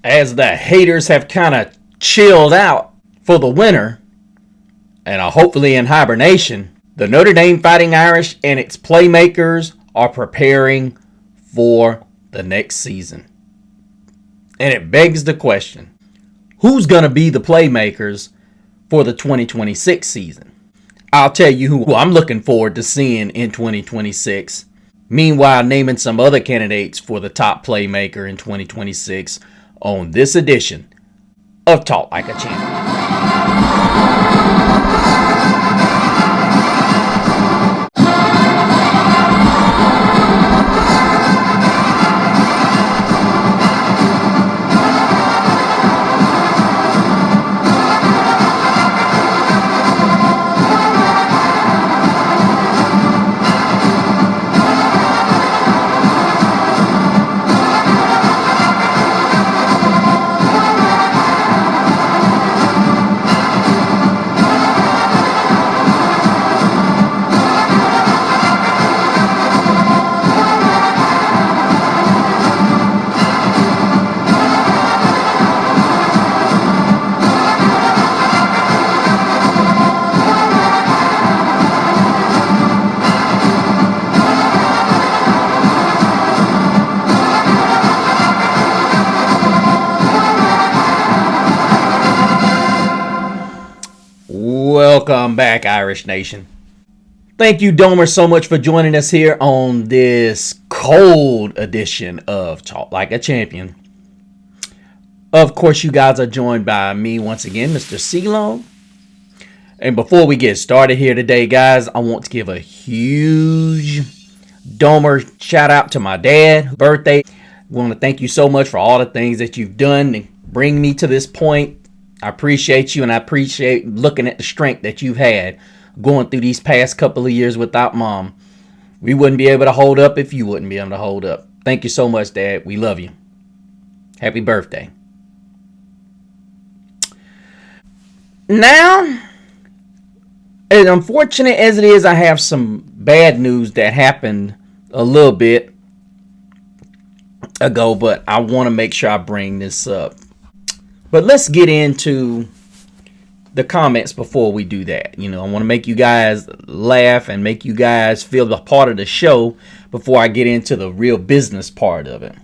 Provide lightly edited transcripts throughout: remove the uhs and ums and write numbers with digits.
as the haters have kind of chilled out for the winter and are hopefully in hibernation, the Notre Dame Fighting Irish and its playmakers are preparing for the next season. And it begs the question, who's going to be the playmakers for the 2026 season? I'll tell you who I'm looking forward to seeing in 2026. Meanwhile, naming some other candidates for the top playmaker in 2026 on this edition of Talk Like a Champion. Welcome back, Irish Nation. Thank you, Domer, so much for joining us here on this cold edition of Talk Like a Champion. Of course, you guys are joined by me once again, Mr. CeeLo. And before we get started here today, guys, I want to give a huge Domer shout out to my dad's birthday. I want to thank you so much for all the things that you've done to bring me to this point. I appreciate you, and I appreciate looking at the strength that you've had going through these past couple of years without Mom. We wouldn't be able to hold up if you wouldn't be able to hold up. Thank you so much, Dad. We love you. Happy birthday. Now, as unfortunate as it is, I have some bad news that happened a little bit ago, but I want to make sure I bring this up. But let's get into the comments before we do that. I want to make you guys laugh and make you guys feel a part of the show before I get into the real business part of it.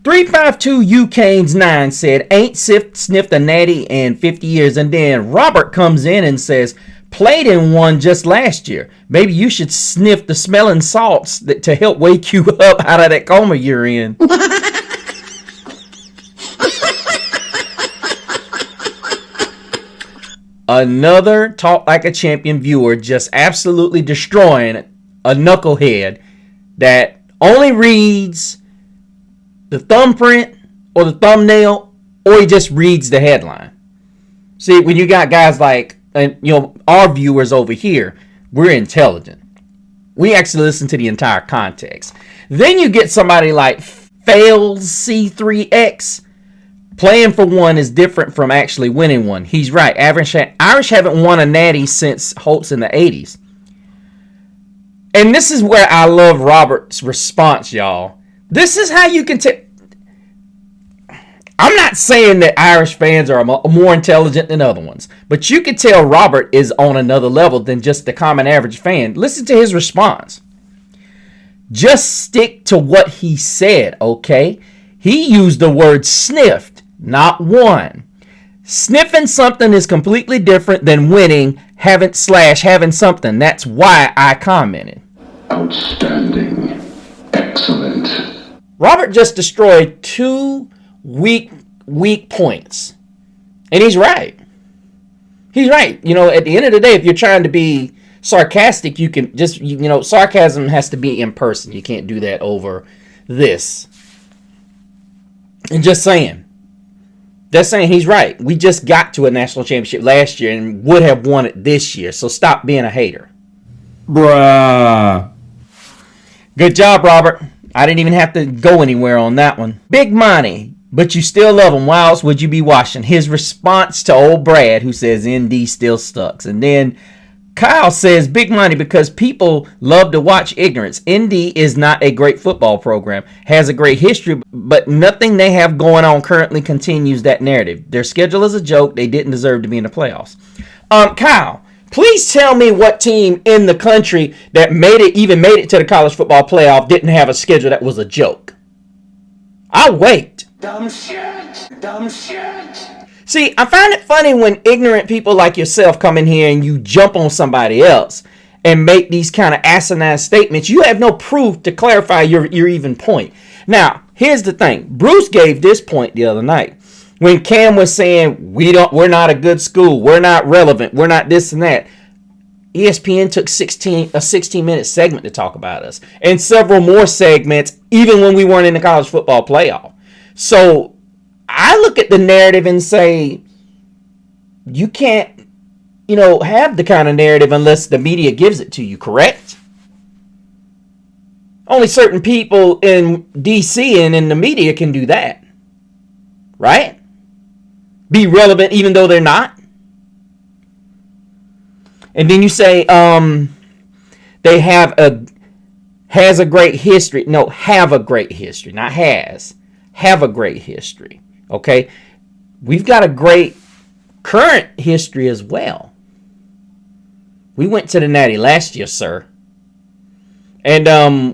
352 UCanes 9 said, ain't sniffed a natty in 50 years. And then Robert comes in and says, played in one just last year. Maybe you should sniff the smelling salts to help wake you up out of that coma you're in. Another Talk Like a Champion viewer just absolutely destroying a knucklehead that only reads the thumbprint or the thumbnail, or he just reads the headline. See, when you got guys like, our viewers over here, we're intelligent. We actually listen to the entire context. Then you get somebody like Fails C3X. Playing for one is different from actually winning one. He's right. Irish haven't won a natty since Holtz in the 80s. And this is where I love Robert's response, y'all. This is how you can tell. I'm not saying that Irish fans are more intelligent than other ones, but you can tell Robert is on another level than just the common average fan. Listen to his response. Just stick to what he said, okay? He used the word sniffed. Not one. Sniffing something is completely different than winning, having something. That's why I commented. Outstanding. Excellent. Robert just destroyed two weak points. And he's right. He's right. At the end of the day, if you're trying to be sarcastic, you can just, sarcasm has to be in person. You can't do that over this. And just saying. That's saying he's right. We just got to a national championship last year and would have won it this year. So stop being a hater. Bruh. Good job, Robert. I didn't even have to go anywhere on that one. Big Money, but you still love him. Why else would you be watching? His response to old Brad, who says ND still sucks. And then Kyle says big money because people love to watch ignorance. Indy is not a great football program, has a great history, but nothing they have going on currently continues that narrative. Their schedule is a joke. They didn't deserve to be in the playoffs. Kyle, please tell me what team in the country that made it to the college football playoff didn't have a schedule that was a joke. I'll wait. Dumb shit! Dumb shit! See, I find it funny when ignorant people like yourself come in here and you jump on somebody else and make these kind of asinine statements. You have no proof to clarify your even point. Now, here's the thing. Bruce gave this point the other night when Cam was saying we're not a good school, we're not relevant, we're not this and that. ESPN took a 16-minute segment to talk about us, and several more segments even when we weren't in the college football playoff. So I look at the narrative and say, you can't, have the kind of narrative unless the media gives it to you, correct? Only certain people in DC and in the media can do that, right? Be relevant even though they're not. And then you say, they has a great history. No, have a great history, not has. Have a great history. Okay, we've got a great current history as well. We went to the Natty last year, sir. And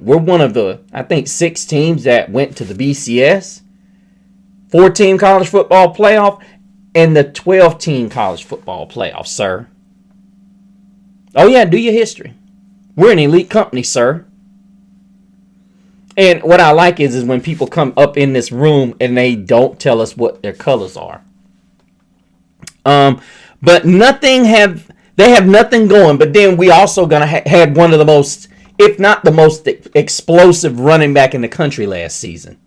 we're one of the, I think, 6 teams that went to the BCS, 4-team college football playoff, and the 12-team college football playoff, sir. Oh, yeah, do your history. We're an elite company, sir. And what I like is when people come up in this room and they don't tell us what their colors are. But they have nothing going. But then we also gonna had one of the most, if not the most explosive running back in the country last season.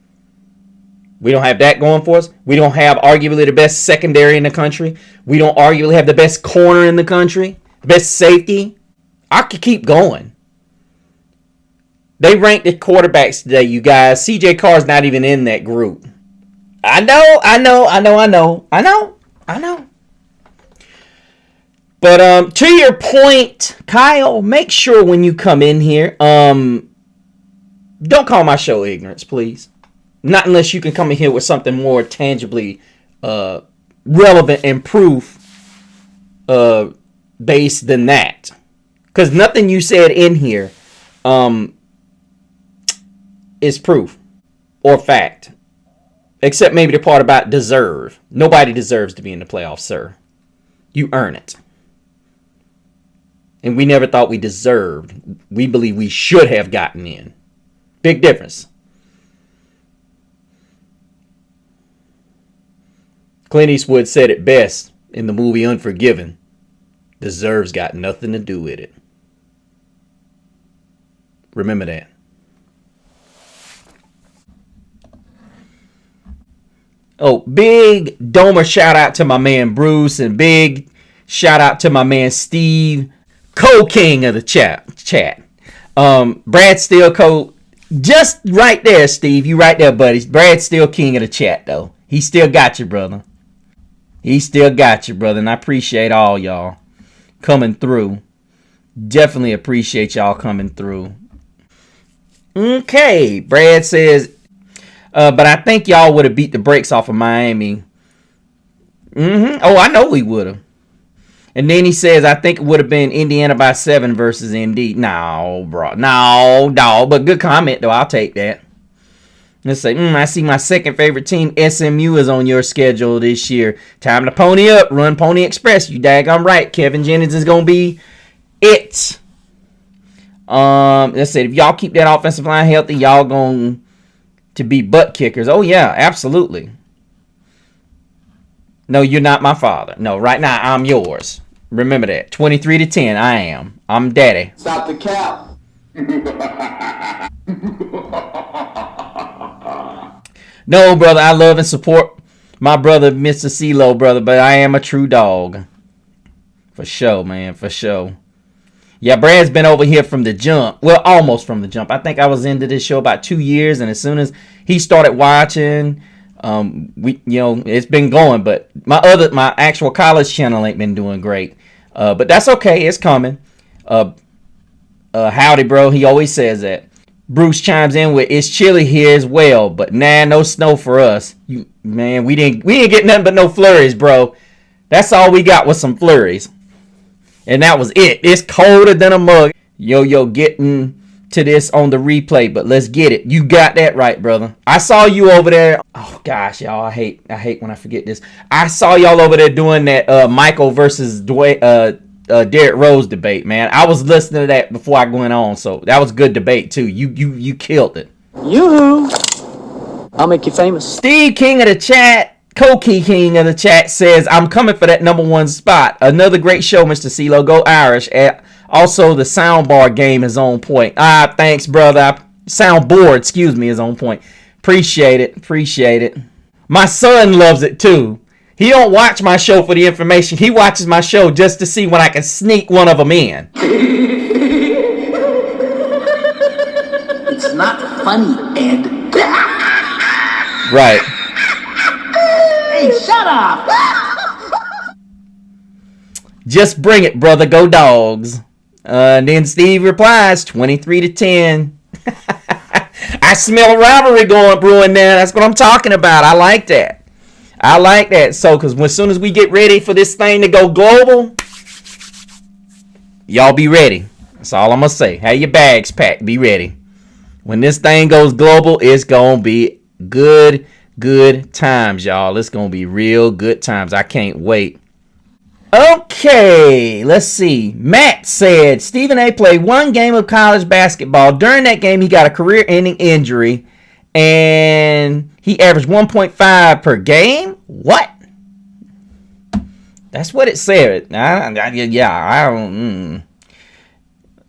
We don't have that going for us. We don't have arguably the best secondary in the country. We don't arguably have the best corner in the country, the best safety. I could keep going. They ranked the quarterbacks today, you guys. CJ Carr's not even in that group. I know. But to your point, Kyle, make sure when you come in here, don't call my show ignorance, please. Not unless you can come in here with something more tangibly relevant and proof based than that. Because nothing you said in here is proof or fact. Except maybe the part about deserve. Nobody deserves to be in the playoffs, sir. You earn it. And we never thought we deserved. We believe we should have gotten in. Big difference. Clint Eastwood said it best in the movie Unforgiven. Deserves got nothing to do with it. Remember that. Oh, big Domer shout out to my man Bruce, and big shout out to my man Steve, co-king of the chat. Brad Steele, just right there, Steve. You right there, buddy. Brad's still king of the chat, though. He still got you, brother. And I appreciate all y'all coming through. Definitely appreciate y'all coming through. Okay, Brad says, but I think y'all would have beat the brakes off of Miami. Oh, I know we would have. And then he says, I think it would have been Indiana by 7 versus ND. No, bro. No, dog. But good comment, though. I'll take that. Let's say, I see my second favorite team, SMU, is on your schedule this year. Time to pony up. Run Pony Express. You daggone right. Kevin Jennings is going to be it. Let's say, if y'all keep that offensive line healthy, y'all going to be butt kickers. Oh, yeah, absolutely. No, you're not my father. No, right now, I'm yours. Remember that. 23-10, I am. I'm daddy. Stop the cap. No, brother, I love and support my brother, Mr. CeeLo, brother, but I am a true dog. For sure, man, for sure. Yeah, Brad's been over here from the jump. Well, almost from the jump. I think I was into this show about 2 years, and as soon as he started watching, it's been going. But my actual college channel ain't been doing great. But that's okay. It's coming. Howdy, bro. He always says that. Bruce chimes in with, "It's chilly here as well, but nah, no snow for us." We didn't get nothing but no flurries, bro. That's all we got was some flurries, and that was it. It's colder than a mug. Yo, getting to this on the replay, but let's get it. You got that right, brother. I saw you over there. Oh gosh, y'all, I hate when I forget this. I saw y'all over there doing that Michael versus Derrick Rose debate, man. I was listening to that before I went on, so that was good debate too. You killed it. Yoo-hoo! I'll make you famous. Steve King of the chat, Koki King of the chat says, "I'm coming for that number one spot. Another great show, Mr. CeeLo. Go Irish." Also, the soundbar game is on point. Thanks, brother. Soundboard, is on point. Appreciate it. My son loves it too. He don't watch my show for the information. He watches my show just to see when I can sneak one of them in. It's not funny, Ed. Right. Hey, shut up! Just bring it, brother. Go Dogs. And then Steve replies, 23-10. I smell a rivalry brewing there. That's what I'm talking about. I like that. So, because as soon as we get ready for this thing to go global, y'all be ready. That's all I'm going to say. Have your bags packed. Be ready. When this thing goes global, it's going to be good times, y'all. It's going to be real good times. I can't wait. Okay, let's see. Matt said Stephen A. played one game of college basketball. During that game, he got a career-ending injury, and he averaged 1.5 per game. What? That's what it said. I don't.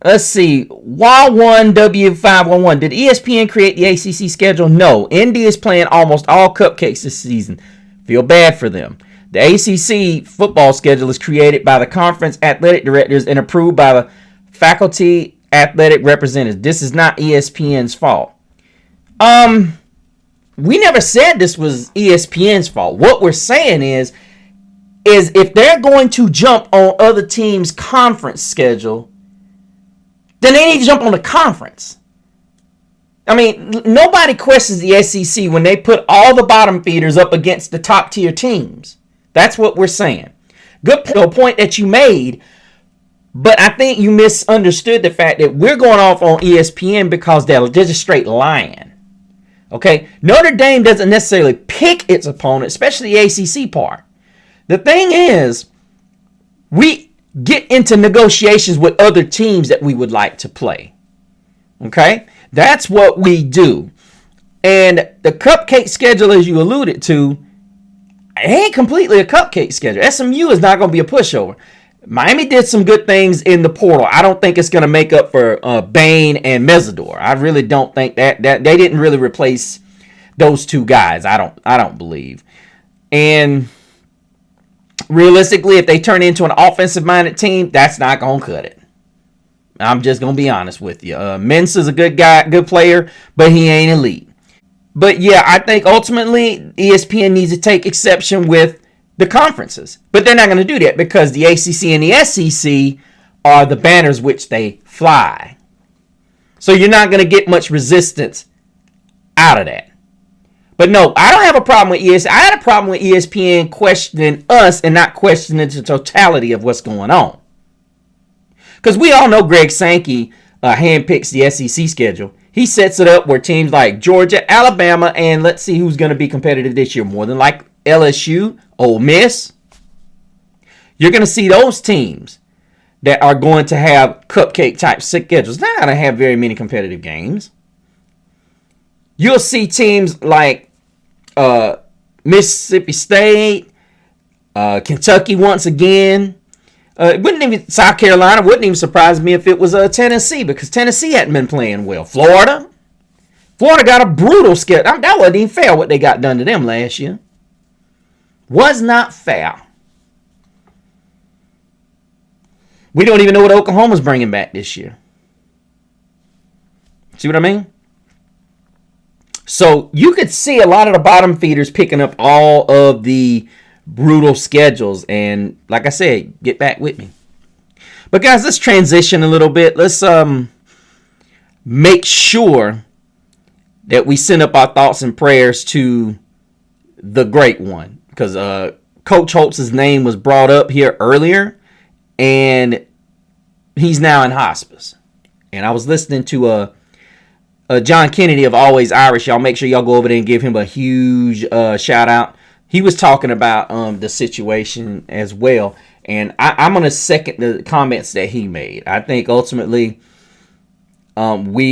Let's see. Wall1W511. Did ESPN create the ACC schedule? No. ND is playing almost all cupcakes this season. Feel bad for them. The ACC football schedule is created by the conference athletic directors and approved by the faculty athletic representatives. This is not ESPN's fault. We never said this was ESPN's fault. What we're saying is if they're going to jump on other teams' conference schedule, then they need to jump on the conference. I mean, nobody questions the SEC when they put all the bottom feeders up against the top tier teams. That's what we're saying. Good point that you made, but I think you misunderstood the fact that we're going off on ESPN because they're just straight lying. Okay? Notre Dame doesn't necessarily pick its opponent, especially the ACC part. The thing is, we get into negotiations with other teams that we would like to play. Okay? That's what we do. And the cupcake schedule, as you alluded to, it ain't completely a cupcake schedule. SMU is not going to be a pushover. Miami did some good things in the portal. I don't think it's going to make up for Bain and Mesidor. I really don't think that they didn't really replace those two guys. I don't believe. And realistically, if they turn into an offensive-minded team, that's not going to cut it. I'm just going to be honest with you. Mensah's a good guy, good player, but he ain't elite. But yeah, I think ultimately ESPN needs to take exception with the conferences. But they're not going to do that because the ACC and the SEC are the banners which they fly. So you're not going to get much resistance out of that. But no, I don't have a problem with ESPN. I had a problem with ESPN questioning us and not questioning the totality of what's going on. Because we all know Greg Sankey handpicks the SEC schedule. He sets it up where teams like Georgia, Alabama, and let's see who's going to be competitive this year. More than like LSU, Ole Miss. You're going to see those teams that are going to have cupcake type schedules. They're not going to have very many competitive games. You'll see teams like Mississippi State, Kentucky once again. South Carolina wouldn't even surprise me if it was Tennessee, because Tennessee hadn't been playing well. Florida got a brutal schedule. That wasn't even fair what they got done to them last year. Was not fair. We don't even know what Oklahoma's bringing back this year. See what I mean? So you could see a lot of the bottom feeders picking up all of the brutal schedules, and like I said, get back with me. But guys, let's transition a little bit. Let's make sure that we send up our thoughts and prayers to the great one, because Coach Holtz's name was brought up here earlier, and he's now in hospice. And I was listening to John Kennedy of Always Irish. Y'all make sure y'all go over there and give him a huge shout out. He was talking about the situation as well, and I'm going to second the comments that he made. I think ultimately this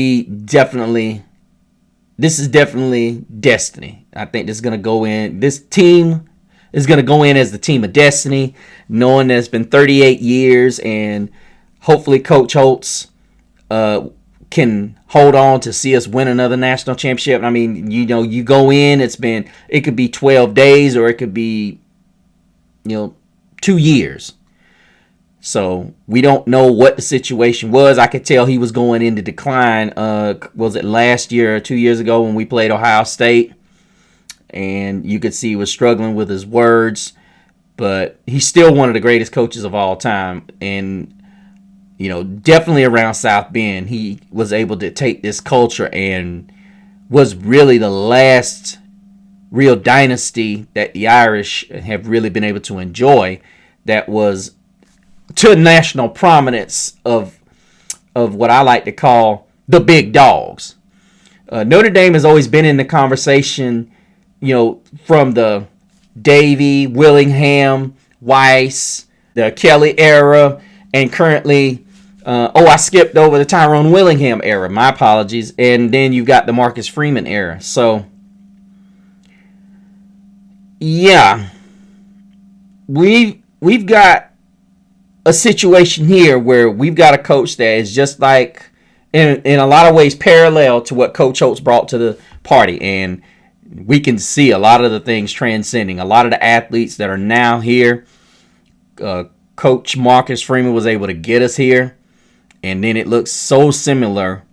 is definitely destiny. I think this is going to go in. This team is going to go in as the team of destiny, knowing that it's been 38 years, and hopefully Coach Holtz can hold on to see us win another national championship. I mean, you go in, it could be 12 days or it could be, 2 years. So we don't know what the situation was. I could tell he was going into decline. Was it last year or 2 years ago when we played Ohio State? And you could see he was struggling with his words. But he's still one of the greatest coaches of all time. And, definitely around South Bend, he was able to take this culture and was really the last real dynasty that the Irish have really been able to enjoy that was to national prominence of what I like to call the big dogs. Notre Dame has always been in the conversation, from the Davy, Willingham, Weiss, the Kelly era, and currently, I skipped over the Tyrone Willingham era. My apologies. And then you've got the Marcus Freeman era. So, yeah, we've got a situation here where we've got a coach that is just like, in a lot of ways, parallel to what Coach Holtz brought to the party. And we can see a lot of the things transcending. A lot of the athletes that are now here, Coach Marcus Freeman was able to get us here. And then it looks so similar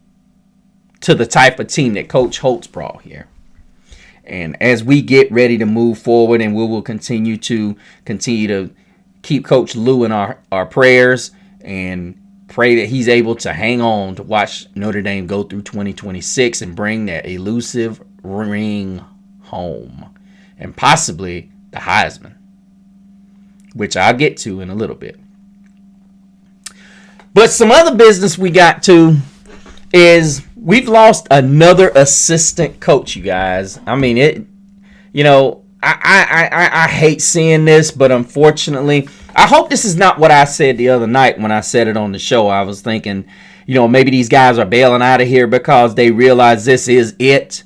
to the type of team that Coach Holtz brought here. And as we get ready to move forward, and we will continue to keep Coach Lou in our prayers and pray that he's able to hang on to watch Notre Dame go through 2026 and bring that elusive ring home, and possibly the Heisman, which I'll get to in a little bit. But some other business we got to is we've lost another assistant coach, you guys. I mean, I hate seeing this, but unfortunately, I hope this is not what I said the other night when I said it on the show. I was thinking, maybe these guys are bailing out of here because they realize this is it.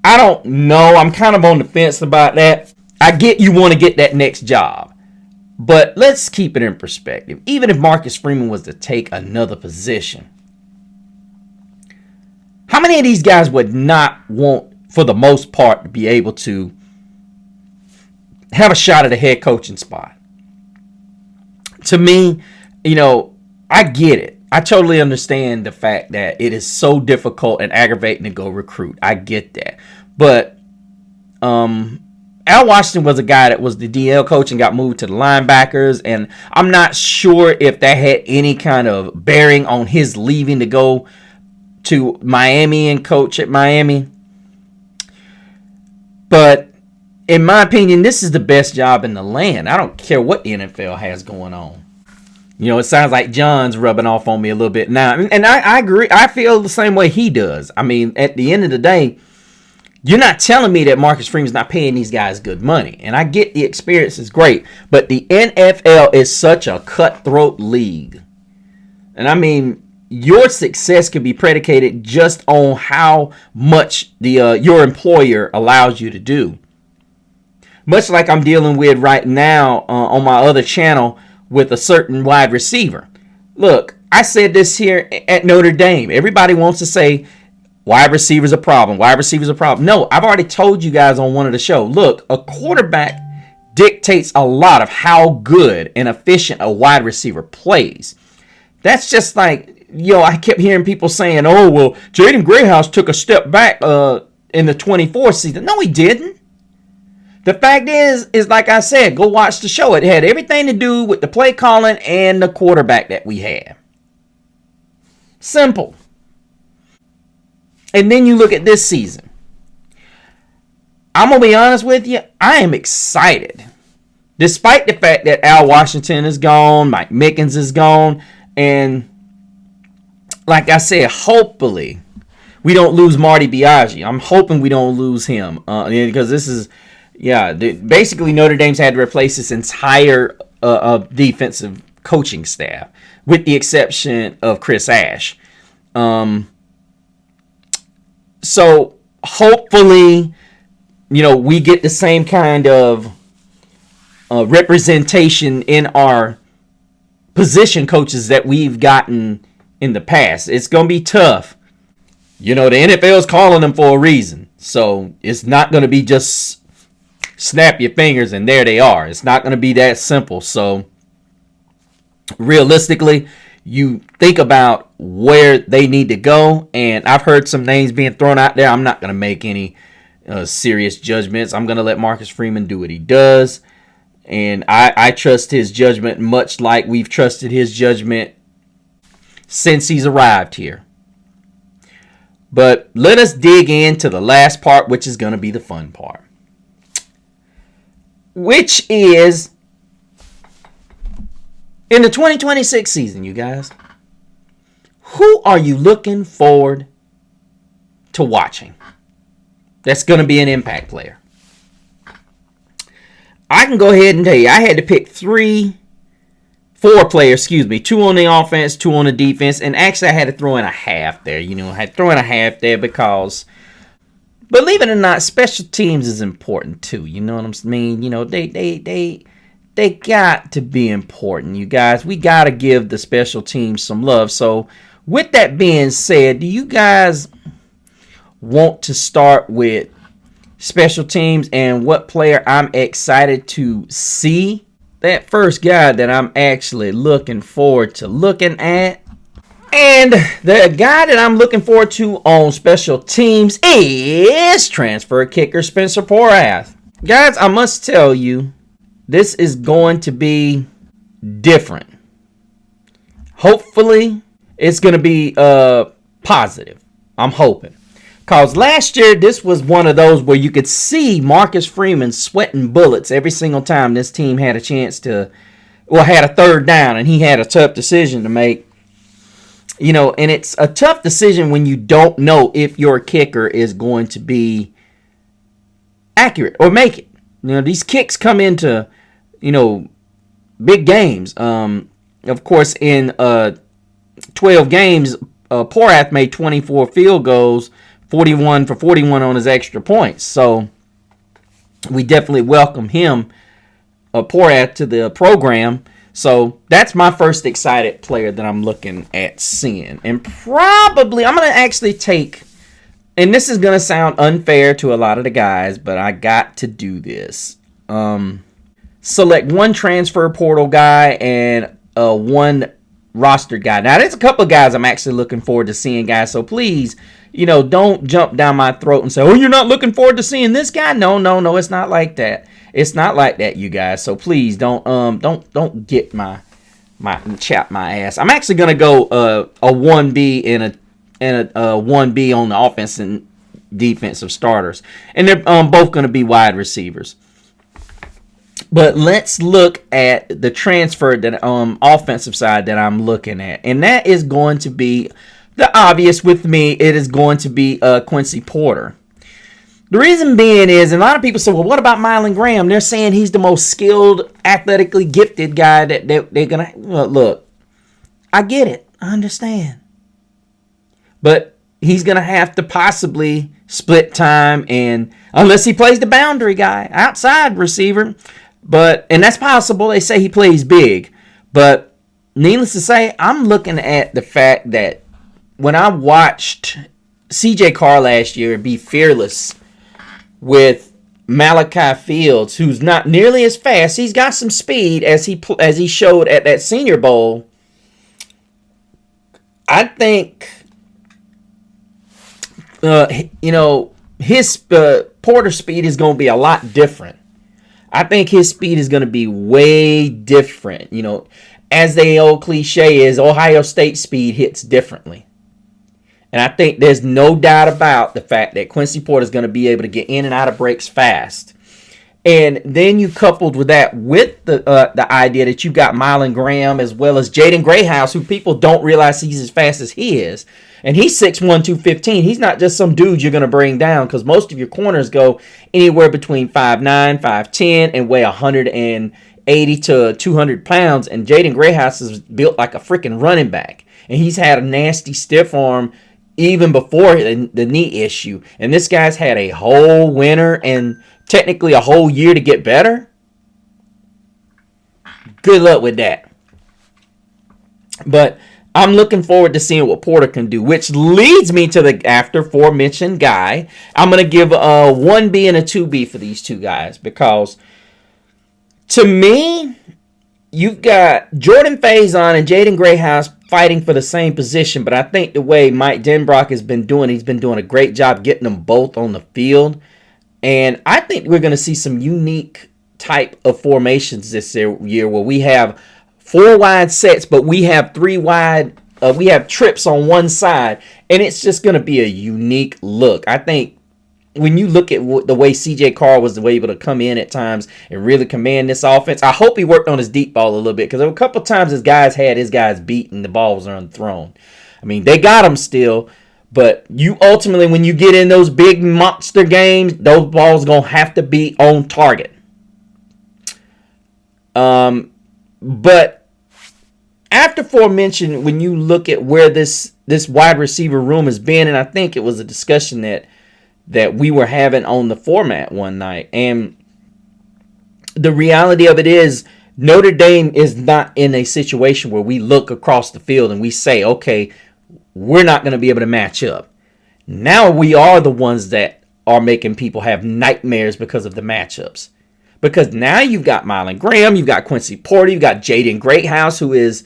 I don't know. I'm kind of on the fence about that. I get you want to get that next job. But let's keep it in perspective. Even if Marcus Freeman was to take another position, how many of these guys would not want, for the most part, to be able to have a shot at a head coaching spot? To me, I get it. I totally understand the fact that it is so difficult and aggravating to go recruit. I get that. But Al Washington was a guy that was the DL coach and got moved to the linebackers, and I'm not sure if that had any kind of bearing on his leaving to go to Miami and coach at Miami. But in my opinion, this is the best job in the land. I don't care what the NFL has going on. It sounds like John's rubbing off on me a little bit now. And I agree. I feel the same way he does. I mean, at the end of the day, you're not telling me that Marcus Freeman's not paying these guys good money. And I get the experience is great. But the NFL is such a cutthroat league. And I mean, your success can be predicated just on how much your employer allows you to do. Much like I'm dealing with right now on my other channel with a certain wide receiver. Look, I said this here at Notre Dame. Everybody wants to say wide receiver's a problem. Wide receiver's a problem. No, I've already told you guys on one of the show. Look, a quarterback dictates a lot of how good and efficient a wide receiver plays. That's just like, I kept hearing people saying, oh, well, Jaden Grayhouse took a step back in the 24 season. No, he didn't. The fact is like I said, go watch the show. It had everything to do with the play calling and the quarterback that we had. Simple. And then you look at this season. I'm going to be honest with you. I am excited. Despite the fact that Al Washington is gone, Mike Mickens is gone, and like I said, hopefully we don't lose Marty Biaggi. I'm hoping we don't lose him because this is, basically Notre Dame's had to replace this entire defensive coaching staff with the exception of Chris Ash. So hopefully, we get the same kind of representation in our position coaches that we've gotten in the past. It's going to be tough. The NFL's calling them for a reason. So it's not going to be just snap your fingers and there they are. It's not going to be that simple. So realistically, you think about where they need to go. And I've heard some names being thrown out there. I'm not going to make any serious judgments. I'm going to let Marcus Freeman do what he does. And I trust his judgment much like we've trusted his judgment since he's arrived here. But let us dig into the last part, which is going to be the fun part. Which is, in the 2026 season, you guys, who are you looking forward to watching that's going to be an impact player? I can go ahead and tell you, I had to pick four players, 2 on the offense, 2 on the defense, and actually I had to throw in a half there. I had to throw in a half there because, believe it or not, special teams is important too. You know what I mean? They got to be important, you guys. We got to give the special teams some love. So, with that being said, do you guys want to start with special teams and what player I'm excited to see? That first guy that I'm actually looking forward to looking at, and the guy that I'm looking forward to on special teams is transfer kicker Spencer Porath. Guys, I must tell you, this is going to be different. Hopefully, it's going to be positive. I'm hoping. Because last year, this was one of those where you could see Marcus Freeman sweating bullets every single time this team had a chance to, had a third down, and he had a tough decision to make. And it's a tough decision when you don't know if your kicker is going to be accurate or make it. These kicks come into, big games. Of course, in 12 games, Porath made 24 field goals, 41 for 41 on his extra points. So we definitely welcome him, Porath, to the program. So that's my first excited player that I'm looking at seeing. And probably I'm going to actually take, and this is going to sound unfair to a lot of the guys, but I got to do this. Select one transfer portal guy and one roster guy. Now, there's a couple of guys I'm actually looking forward to seeing, guys. So please, don't jump down my throat and say, "Oh, you're not looking forward to seeing this guy." No, it's not like that. It's not like that, you guys. So please don't get chap my ass. I'm actually gonna go a 1B and a 1B on the offense and defensive starters, and they're both gonna be wide receivers. But let's look at the transfer that offensive side that I'm looking at, and that is going to be the obvious with me. It is going to be Quincy Porter. The reason being is, and a lot of people say, well, what about Mylan Graham? They're saying he's the most skilled, athletically gifted guy that they're going to... Well, look, I get it. I understand. But he's going to have to possibly split time, and unless he plays the boundary guy, outside receiver. And that's possible. They say he plays big. But needless to say, I'm looking at the fact that when I watched CJ Carr last year be fearless with Malachi Fields, who's not nearly as fast, he's got some speed as he showed at that Senior Bowl. I think, his Porter speed is going to be a lot different I think his speed is going to be way different. As the old cliche is, Ohio State speed hits differently. And I think there's no doubt about the fact that Quincy Porter is going to be able to get in and out of breaks fast. And then you coupled with that with the idea that you got Mylan Graham as well as Jaden Grayhouse, who people don't realize he's as fast as he is. And he's 6'1", 215. He's not just some dude you're going to bring down, because most of your corners go anywhere between 5'9", 5'10", and weigh 180 to 200 pounds. And Jaden Grayhouse is built like a freaking running back. And he's had a nasty stiff arm even before the knee issue. And this guy's had a whole winter and technically a whole year to get better. Good luck with that. But I'm looking forward to seeing what Porter can do, which leads me to the aforementioned guy. I'm going to give a 1B and a 2B for these two guys, because to me, you've got Jordan Faison and Jaden Grayhouse fighting for the same position, but I think the way Mike Denbrock has been doing, he's been doing a great job getting them both on the field. And I think we're going to see some unique type of formations this year where we have 4 wide sets, but we have 3 wide. We have trips on one side, and it's just going to be a unique look. I think when you look at the way C.J. Carr was able to come in at times and really command this offense, I hope he worked on his deep ball a little bit, because there were a couple times his guys beat and the balls are unthrown. I mean, they got him still, but you ultimately, when you get in those big monster games, those balls going to have to be on target. But after aforementioned, when you look at where this wide receiver room has been, and I think it was a discussion that we were having on the format one night, and the reality of it is Notre Dame is not in a situation where we look across the field and we say, okay, we're not going to be able to match up. Now we are the ones that are making people have nightmares because of the matchups. Because now you've got Mylan Graham, you've got Quincy Porter, you've got Jaden Greathouse, who is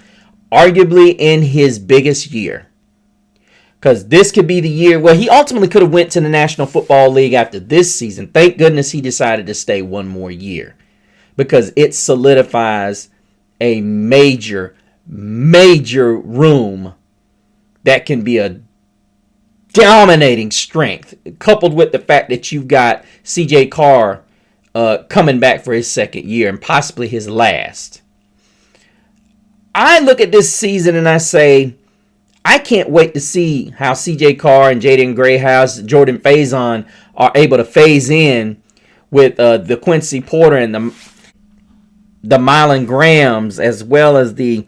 arguably in his biggest year. Because this could be the year where he ultimately could have went to the National Football League after this season. Thank goodness he decided to stay one more year, because it solidifies a major room that can be a dominating strength, coupled with the fact that you've got C.J. Carr coming back for his second year and possibly his last. I look at this season and I say, I can't wait to see how C.J. Carr and Jaden Grayhouse, Jordan Faison are able to phase in with the Quincy Porter and the Mylan Grahams, as well as the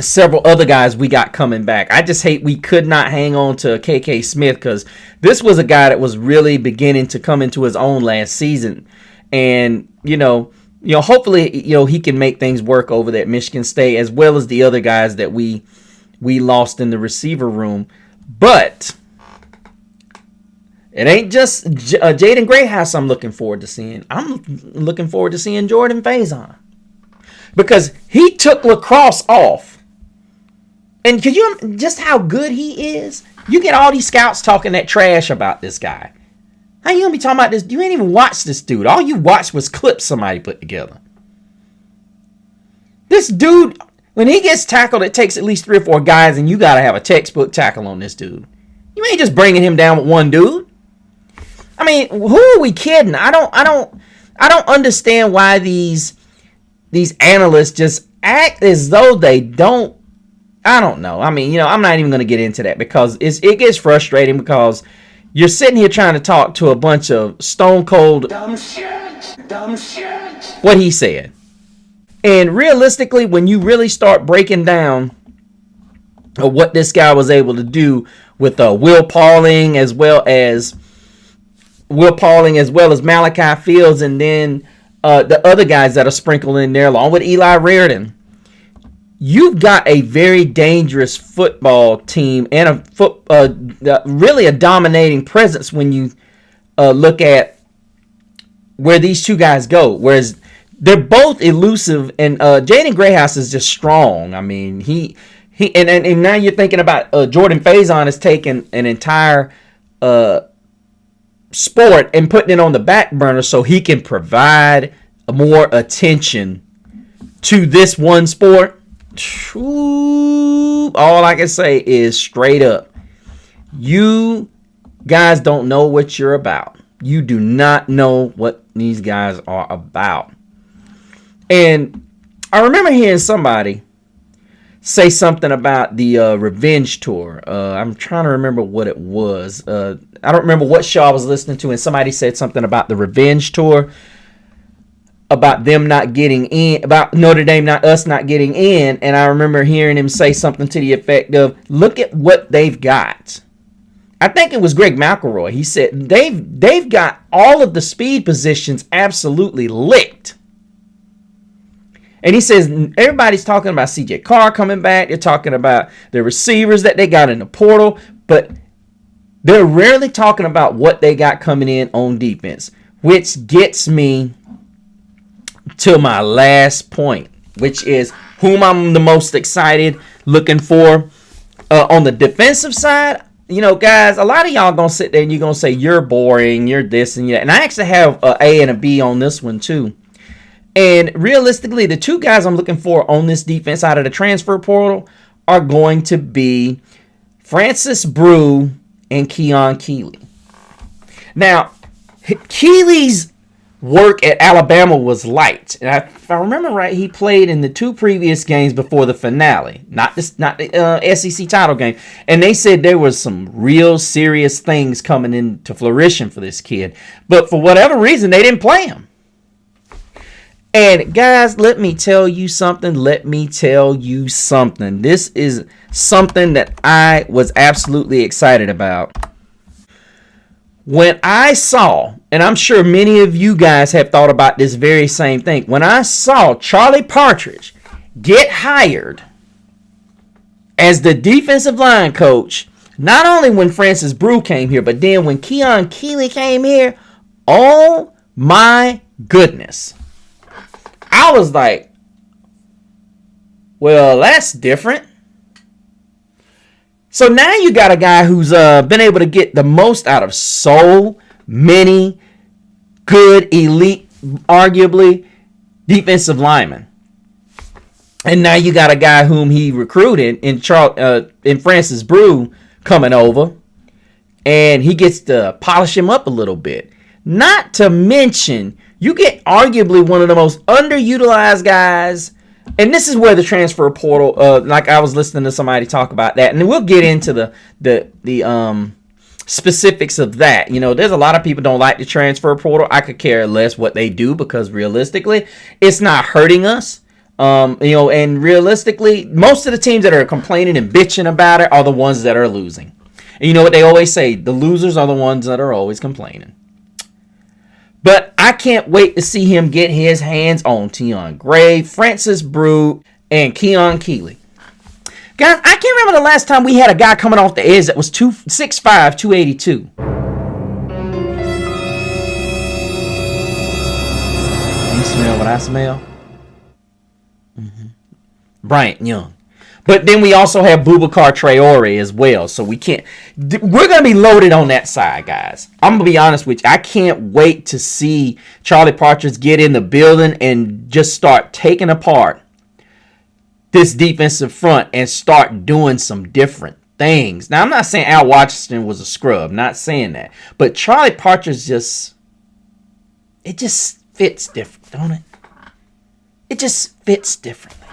several other guys we got coming back. I just hate we could not hang on to KK Smith, because this was a guy that was really beginning to come into his own last season. And, hopefully, he can make things work over there at Michigan State, as well as the other guys that we lost in the receiver room. But it ain't just Jaden Grayhouse I'm looking forward to seeing. I'm looking forward to seeing Jordan Faison, because he took lacrosse off. And could you just how good he is? You get all these scouts talking that trash about this guy. How you gonna be talking about this? You ain't even watched this dude. All you watched was clips somebody put together. This dude, when he gets tackled, it takes at least 3 or 4 guys, and you gotta have a textbook tackle on this dude. You ain't just bringing him down with one dude. I mean, who are we kidding? I don't understand why these analysts just act as though they don't. I don't know. I mean, I'm not even going to get into that, because it gets frustrating, because you're sitting here trying to talk to a bunch of stone cold dumb shit. What he said. And realistically, when you really start breaking down what this guy was able to do with Will Pauling as well as Malachi Fields, and then the other guys that are sprinkled in there along with Eli Reardon, you've got a very dangerous football team and really a dominating presence when you look at where these two guys go. Whereas they're both elusive, and Jaden Grayhouse is just strong. I mean, he and now you're thinking about Jordan Faison has taken an entire sport and putting it on the back burner so he can provide more attention to this one sport, all I can say is straight up, you guys don't know what you're about. You do not know what these guys are about. And I remember hearing somebody say something about the Revenge Tour. I'm trying to remember what it was. I don't remember what show I was listening to, and somebody said something about the Revenge Tour, about them not getting in, about Notre Dame not getting in. And I remember hearing him say something to the effect of, look at what they've got. I think it was Greg McElroy. He said they've got all of the speed positions absolutely licked. And he says everybody's talking about CJ Carr coming back. They're talking about the receivers that they got in the portal, but they're rarely talking about what they got coming in on defense, which gets me to my last point, which is whom I'm the most excited looking for on the defensive side. You know, guys, a lot of y'all gonna sit there and you're gonna say you're boring, you're this and that. And I actually have an A and a B on this one too. And realistically, the two guys I'm looking for on this defense out of the transfer portal are going to be Francis Brew and Keon Keeley. Now, Keeley's work at Alabama was light. And if I remember right, he played in the two previous games before the finale, not the SEC title game. And they said there was some real serious things coming into fruition for this kid. But for whatever reason, they didn't play him. And guys, let me tell you something. This is something that I was absolutely excited about. When I saw, and I'm sure many of you guys have thought about this very same thing, when I saw Charlie Partridge get hired as the defensive line coach, not only when Francis Brew came here, but then when Keon Keeley came here, oh my goodness. I was like, well, that's different. So now you got a guy who's been able to get the most out of so many good, elite, arguably, defensive linemen. And now you got a guy whom he recruited in Francis Brew coming over. And he gets to polish him up a little bit. Not to mention, you get arguably one of the most underutilized guys. And this is where the transfer portal, like I was listening to somebody talk about that, and we'll get into the specifics of that. You know, there's a lot of people don't like the transfer portal. I could care less what they do because realistically, it's not hurting us. And realistically, most of the teams that are complaining and bitching about it are the ones that are losing. And you know what they always say? The losers are the ones that are always complaining. But I can't wait to see him get his hands on Tion Gray, Francis Brew, and Keon Keeley. Guys, I can't remember the last time we had a guy coming off the edge that was 6'5", 282. You smell what I smell? Bryant Young. But then we also have Boubacar Traore as well. So we're going to be loaded on that side, guys. I'm going to be honest with you. I can't wait to see Charlie Partridge get in the building and just start taking apart this defensive front and start doing some different things. Now, I'm not saying Al Washington was a scrub. Not saying that. But Charlie Partridge just fits different, don't it? It just fits differently.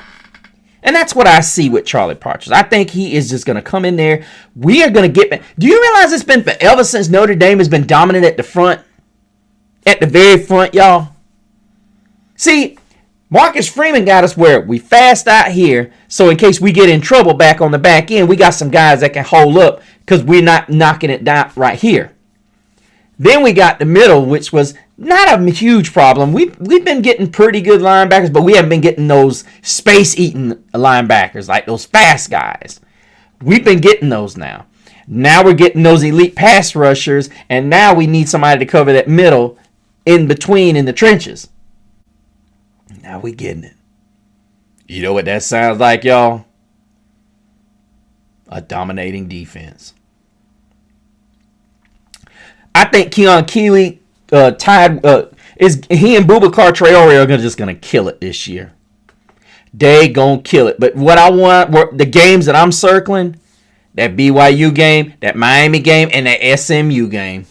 And that's what I see with Charlie Partridge. I think he is just going to come in there. We are going to get back. Do you realize it's been forever since Notre Dame has been dominant at the front? At the very front, y'all. See, Marcus Freeman got us where we fast out here. So in case we get in trouble back on the back end, we got some guys that can hold up because we're not knocking it down right here. Then we got the middle, which was not a huge problem. We've been getting pretty good linebackers, but we haven't been getting those space-eating linebackers, like those fast guys. We've been getting those now. Now we're getting those elite pass rushers, and now we need somebody to cover that middle in between in the trenches. Now we're getting it. You know what that sounds like, y'all? A dominating defense. I think Keon Keeley is he and Boubacar Traore are just gonna kill it this year. They gonna kill it. But what I want, the games that I'm circling, that BYU game, that Miami game, and that SMU game.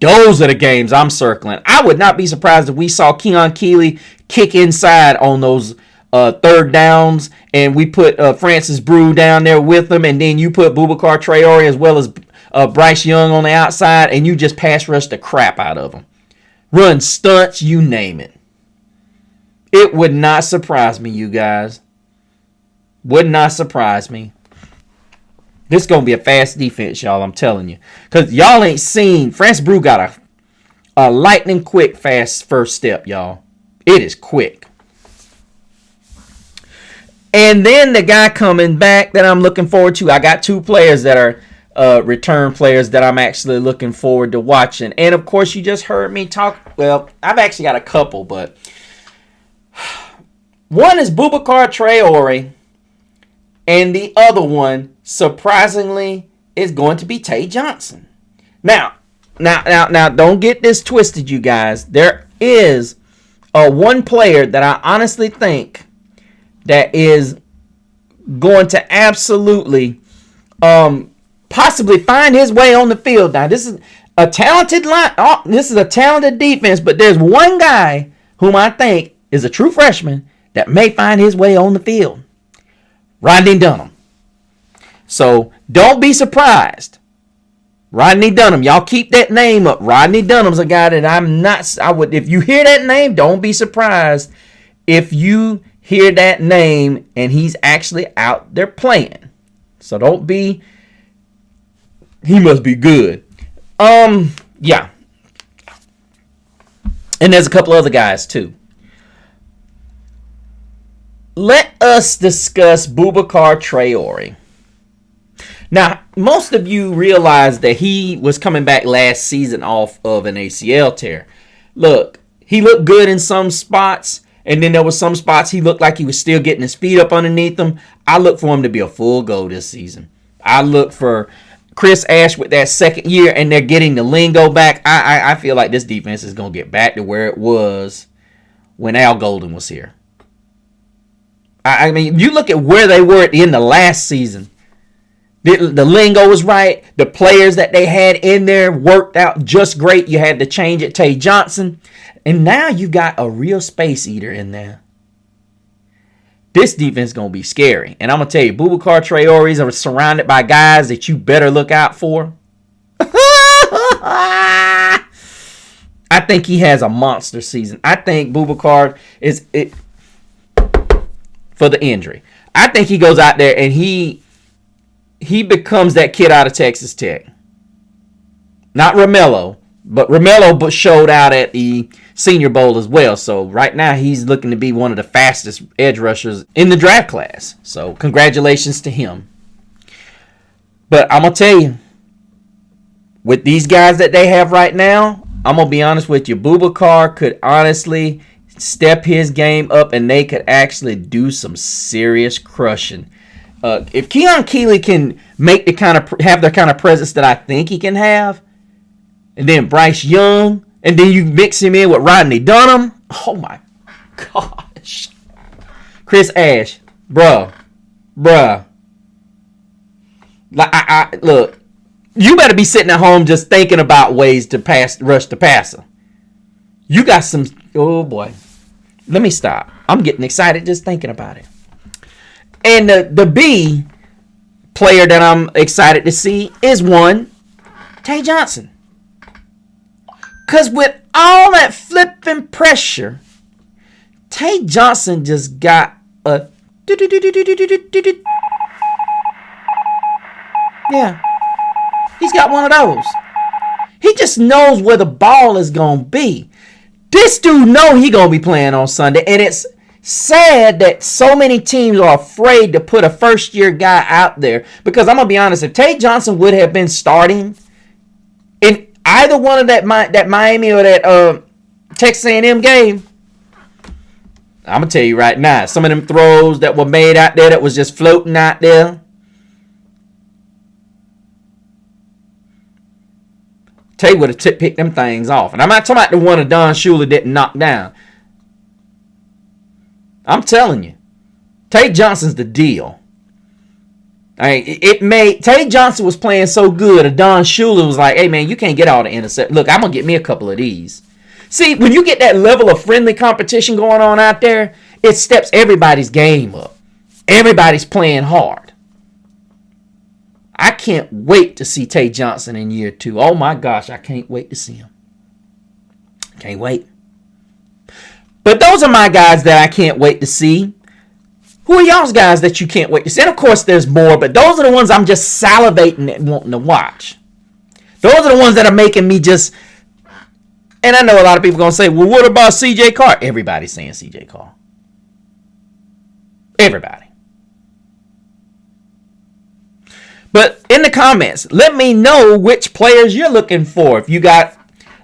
Those are the games I'm circling. I would not be surprised if we saw Keon Keeley kick inside on those third downs, and we put Francis Brew down there with them, and then you put Boubacar Traore as well as Bryce Young on the outside, and you just pass rush the crap out of them. Run stunts, you name it. It would not surprise me, you guys. Would not surprise me. This is going to be a fast defense, y'all, I'm telling you. Because y'all ain't seen, Francis Brew got a lightning quick, fast first step, y'all. It is quick. And then the guy coming back that I'm looking forward to, I got two players that are return players that I'm actually looking forward to watching. And, of course, you just heard me talk. Well, I've actually got a couple, but one is Boubacar Traore, and the other one, surprisingly, is going to be Tay Johnson. Now, don't get this twisted, you guys. There is one player that I honestly think that is going to absolutely possibly find his way on the field. Now, this is a talented line. This is a talented defense, but there's one guy whom I think is a true freshman that may find his way on the field. Rodney Dunham. So don't be surprised. Rodney Dunham. Y'all keep that name up. Rodney Dunham's a guy that if you hear that name, don't be surprised if you hear that name and he's actually out there playing. So don't be, he must be good. Yeah. And there's a couple other guys too. Let us discuss Boubacar Traore. Now, most of you realize that he was coming back last season off of an ACL tear. Look, he looked good in some spots, and then there were some spots he looked like he was still getting his feet up underneath him. I look for him to be a full go this season. I look for Chris Ash with that second year, and they're getting the lingo back. I feel like this defense is going to get back to where it was when Al Golden was here. I mean, you look at where they were at the end of last season. The lingo was right. The players that they had in there worked out just great. You had to change it, Tay Johnson. And now you got a real space eater in there. This defense is going to be scary. And I'm going to tell you, Boubacar Traore are surrounded by guys that you better look out for. I think he has a monster season. I think Boubacar is it for the injury. I think he goes out there and he becomes that kid out of Texas Tech. Not Romello, but Romello showed out at the Senior Bowl as well. So right now he's looking to be one of the fastest edge rushers in the draft class. So congratulations to him. But I'm going to tell you, with these guys that they have right now, I'm going to be honest with you, Boubacar could honestly step his game up and they could actually do some serious crushing. If Keon Keeley can have the kind of presence that I think he can have, and then Bryce Young, and then you mix him in with Rodney Dunham, oh my gosh. Chris Ash, bruh. Like look, you better be sitting at home just thinking about ways to rush the passer. You got some, oh boy. Let me stop. I'm getting excited just thinking about it. And the B player that I'm excited to see is one, Tay Johnson. Because with all that flipping pressure, Tay Johnson just got a... Yeah. He's got one of those. He just knows where the ball is going to be. This dude know he going to be playing on Sunday, and it's sad that so many teams are afraid to put a first-year guy out there. Because I'm going to be honest, if Tay Johnson would have been starting in either one of that Miami or that Texas A&M game, I'm going to tell you right now, some of them throws that were made out there that was just floating out there, Tay would have picked them things off. And I'm not talking about the one that Don Shula didn't knock down. I'm telling you, Tay Johnson's the deal. Tay Johnson was playing so good, and Don Shula was like, hey, man, you can't get all the intercept. Look, I'm going to get me a couple of these. See, when you get that level of friendly competition going on out there, it steps everybody's game up. Everybody's playing hard. I can't wait to see Tay Johnson in year 2. Oh, my gosh, I can't wait to see him. Can't wait. But those are my guys that I can't wait to see. Who are y'all's guys that you can't wait to see? And of course, there's more, but those are the ones I'm just salivating and wanting to watch. Those are the ones that are making me just... And I know a lot of people are going to say, well, what about C.J. Carr? Everybody's saying C.J. Carr. Everybody. But in the comments, let me know which players you're looking for. If you got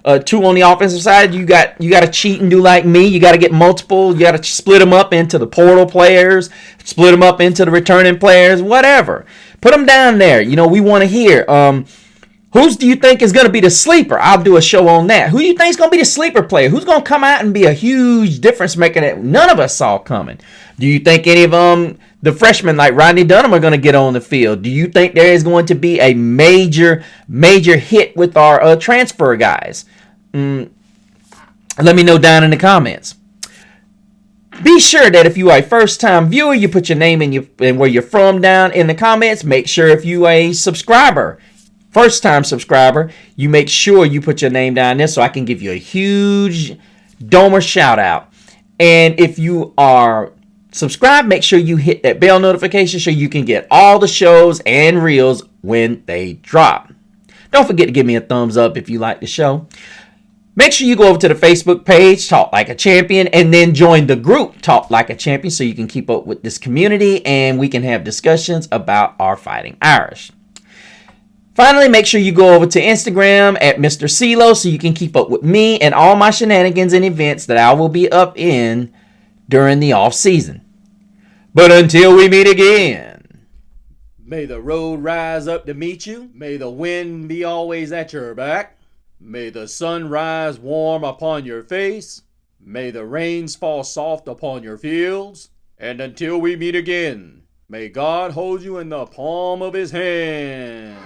2 on the offensive side, you got to cheat and do like me. You got to get multiple. You got to split them up into the portal players, split them up into the returning players, whatever. Put them down there. You know, we want to hear. Who's do you think is going to be the sleeper? I'll do a show on that. Who do you think is going to be the sleeper player? Who's going to come out and be a huge difference maker that none of us saw coming? Do you think any of the freshmen like Rodney Dunham are going to get on the field? Do you think there is going to be a major hit with our transfer guys? Let me know down in the comments. Be sure that if you are a first-time viewer, you put your name and where you're from down in the comments. Make sure if you are a subscriber, first-time subscriber, you make sure you put your name down there so I can give you a huge Domer shout-out. And if you are subscribed, make sure you hit that bell notification so you can get all the shows and reels when they drop. Don't forget to give me a thumbs up if you like the show. Make sure you go over to the Facebook page, Talk Like a Champion, and then join the group, Talk Like a Champion, so you can keep up with this community and we can have discussions about our Fighting Irish. Finally, make sure you go over to Instagram at Mr. CeeLo so you can keep up with me and all my shenanigans and events that I will be up in during the off season. But until we meet again, may the road rise up to meet you. May the wind be always at your back. May the sun rise warm upon your face. May the rains fall soft upon your fields. And until we meet again, may God hold you in the palm of his hand.